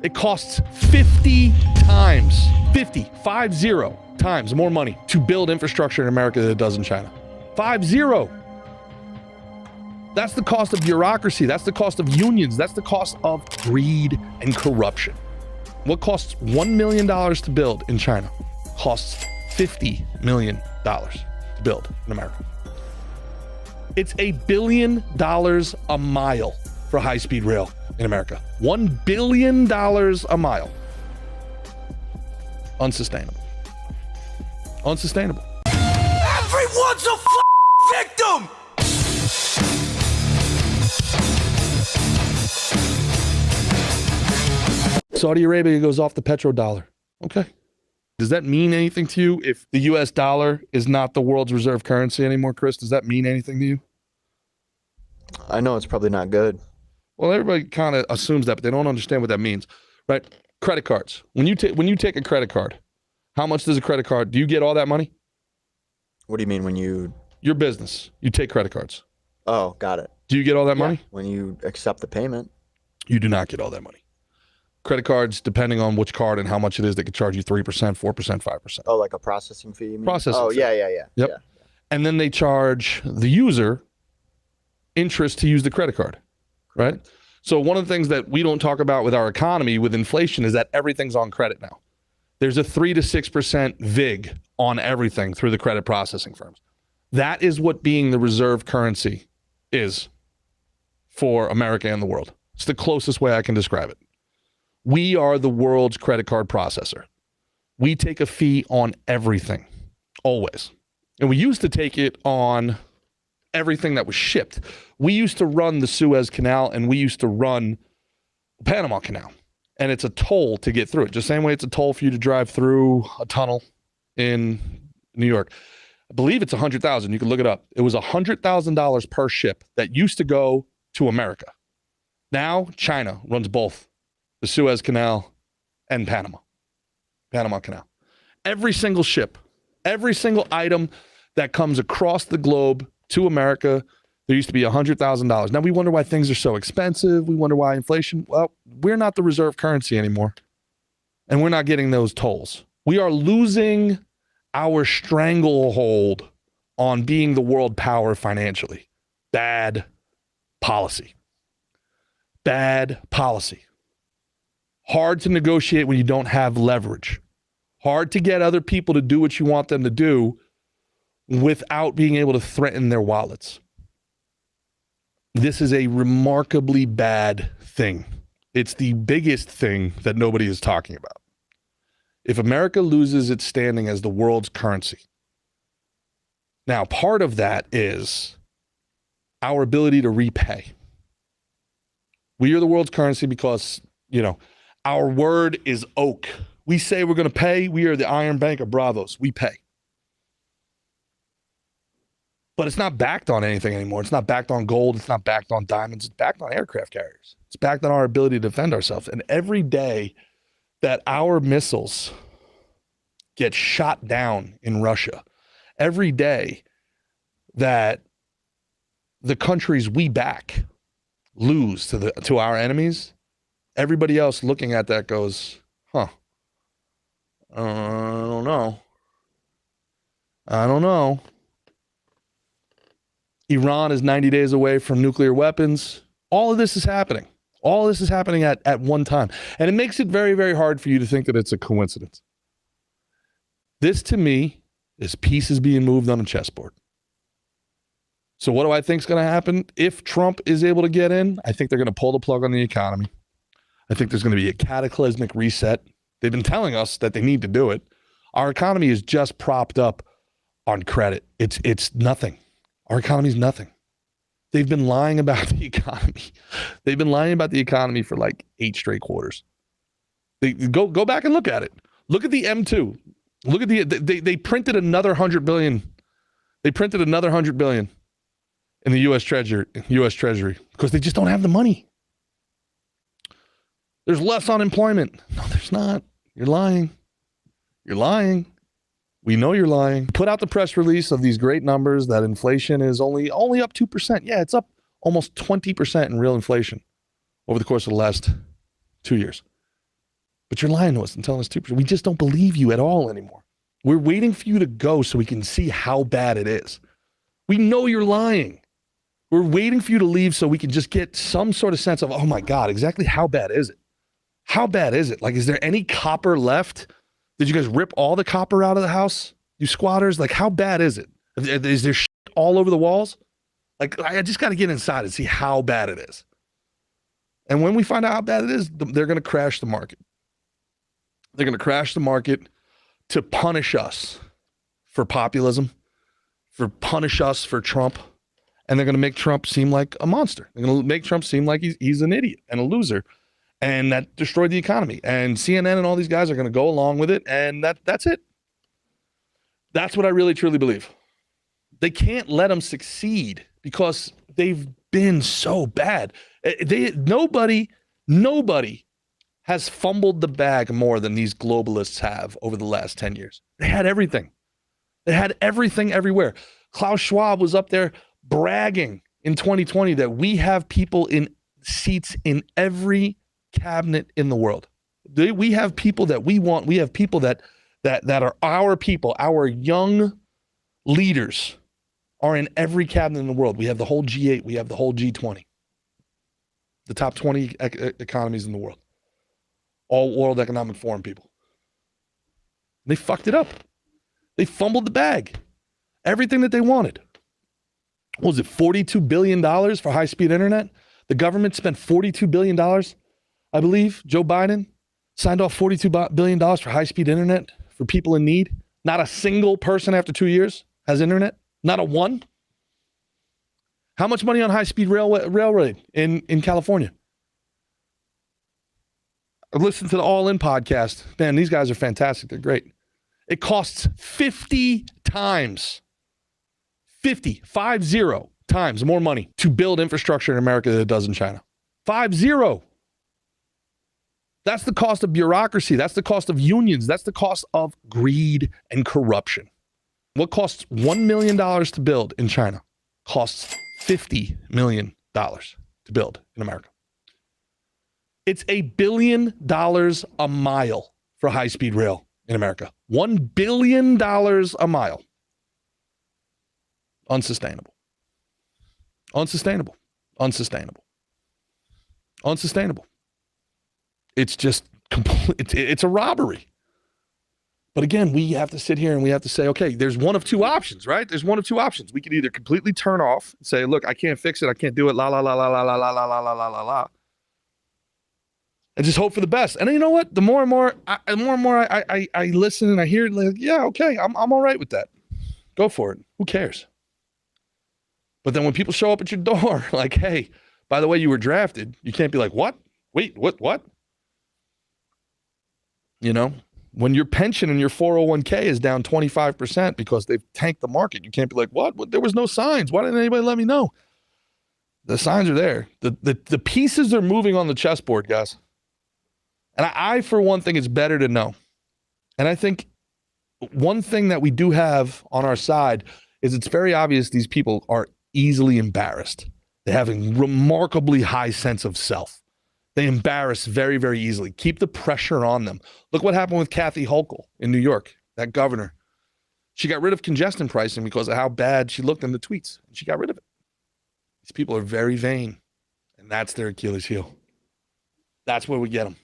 It costs 50 times, 50 times more money to build infrastructure in America than it does in China. 50. That's the cost of bureaucracy. That's the cost of unions. That's the cost of greed and corruption. What costs $1 million to build in China costs $50 million to build in America. It's $1 billion a mile for high-speed rail in America. $1 billion a mile. Unsustainable. Unsustainable. Everyone's a victim! Saudi Arabia goes off the petrodollar. Okay. Does that mean anything to you if the US dollar is not the world's reserve currency anymore, Chris? Does that mean anything to you? I know it's probably not good. Well, everybody kind of assumes that, but they don't understand what that means, right? Credit cards. When you take a credit card, how much does a credit card? Do you get all that money? What do you mean when you... Your business. You take credit cards. Oh, got it. Do you get all that money? When you accept the payment. You do not get all that money. Credit cards, depending on which card and how much it is, they could charge you 3%, 4%, 5%. Oh, like a processing fee, you mean? Processing fee. Yeah. Yep. Yeah. And then they charge the user interest to use the credit card, right? So one of the things that we don't talk about with our economy, with inflation, is that everything's on credit now. There's a 3 to 6% VIG on everything through the credit processing firms. That is what being the reserve currency is for America and the world. It's the closest way I can describe it. We are the world's credit card processor. We take a fee on everything, always. And we used to take it on everything that was shipped. We used to run the Suez Canal and we used to run the Panama Canal. And it's a toll to get through it. Just the same way it's a toll for you to drive through a tunnel in New York. I believe it's $100,000. You can look it up. It was $100,000 per ship that used to go to America. Now China runs both the Suez Canal and Panama Canal. Every single ship, every single item that comes across the globe to America, there used to be $100,000. Now we wonder why things are so expensive. We wonder why inflation. Well, we're not the reserve currency anymore. And we're not getting those tolls. We are losing our stranglehold on being the world power financially. Bad policy. Bad policy. Hard to negotiate when you don't have leverage. Hard to get other people to do what you want them to do without being able to threaten their wallets. This is a remarkably bad thing. It's the biggest thing that nobody is talking about. If America loses its standing as the world's currency, now part of that is our ability to repay. We are the world's currency because, our word is oak. We say we're going to pay. We are the Iron Bank of Bravos. We pay. But it's not backed on anything anymore. It's not backed on gold. It's not backed on diamonds. It's backed on aircraft carriers. It's backed on our ability to defend ourselves. And every day that our missiles get shot down in Russia, every day that the countries we back lose to our enemies, everybody else looking at that goes, I don't know. Iran is 90 days away from nuclear weapons. All of this is happening. All of this is happening at one time. And it makes it very, very hard for you to think that it's a coincidence. This, to me, is pieces being moved on a chessboard. So what do I think is going to happen? If Trump is able to get in, I think they're going to pull the plug on the economy. I think there's going to be a cataclysmic reset. They've been telling us that they need to do it. Our economy is just propped up on credit. It's nothing. Our economy is nothing. They've been lying about the economy. They've been lying about the economy for like 8 straight quarters. They go back and look at it. Look at the M2. Look at they printed another 100 billion. They printed another 100 billion in the U.S. Treasury because they just don't have the money. There's less unemployment. No, there's not. You're lying. You're lying. We know you're lying. Put out the press release of these great numbers that inflation is only up 2%. Yeah, it's up almost 20% in real inflation over the course of the last 2 years. But you're lying to us and telling us 2%. We just don't believe you at all anymore. We're waiting for you to go so we can see how bad it is. We know you're lying. We're waiting for you to leave so we can just get some sort of sense of, oh my God, exactly how bad is it? How bad is it? Like, is there any copper left? Did you guys rip all the copper out of the house? You squatters? Like, how bad is it? Is there shit all over the walls? Like, I just got to get inside and see how bad it is. And when we find out how bad it is, they're going to crash the market. They're going to crash the market to punish us for populism, for punish us for Trump. And they're going to make Trump seem like a monster. They're going to make Trump seem like he's an idiot and a loser. And that destroyed the economy. And CNN and all these guys are going to go along with it. And that's it. That's what I really, truly believe. They can't let them succeed because they've been so bad. Nobody has fumbled the bag more than these globalists have over the last 10 years. They had everything. They had everything everywhere. Klaus Schwab was up there bragging in 2020 that we have people in seats in every cabinet in the world. We have people that we want. We have people that are our people, our young leaders are in every cabinet in the world. We have the whole G8. We have the whole G20. The top 20 economies in the world. All World Economic Forum people. They fucked it up. They fumbled the bag. Everything that they wanted. What was it, $42 billion for high-speed internet? The government spent $42 billion, I believe. Joe Biden signed off $42 billion for high-speed internet for people in need. Not a single person after 2 years has internet. Not a one. How much money on high-speed railroad in California? I listened to the All In podcast. Man, these guys are fantastic. They're great. It costs 50 times more money to build infrastructure in America than it does in China. 50. That's the cost of bureaucracy. That's the cost of unions. That's the cost of greed and corruption. What costs $1 million to build in China costs $50 million to build in America. It's $1 billion a mile for high-speed rail in America. $1 billion a mile. Unsustainable. Unsustainable. Unsustainable. Unsustainable. It's just complete. It's a robbery. But again, we have to sit here and we have to say, okay, there's one of two options, right? There's one of two options. We could either completely turn off and say, look, I can't fix it. I can't do it. La, la, la, la, la, la, la, la, la, la, la, la. And just hope for the best. And you know what? The more and more I listen and I hear, like, yeah, okay, I'm all right with that. Go for it. Who cares? But then when people show up at your door, like, hey, by the way, you were drafted, you can't be like, what? Wait, what? You know, when your pension and your 401k is down 25% because they've tanked the market, you can't be like, what? There was no signs. Why didn't anybody let me know? The signs are there. The pieces are moving on the chessboard, guys. And I, for one thing, it's better to know. And I think one thing that we do have on our side is it's very obvious these people are easily embarrassed. They have a remarkably high sense of self. They embarrass very, very easily. Keep the pressure on them. Look what happened with Kathy Hochul in New York, that governor. She got rid of congestion pricing because of how bad she looked in the tweets. She got rid of it. These people are very vain, and that's their Achilles heel. That's where we get them.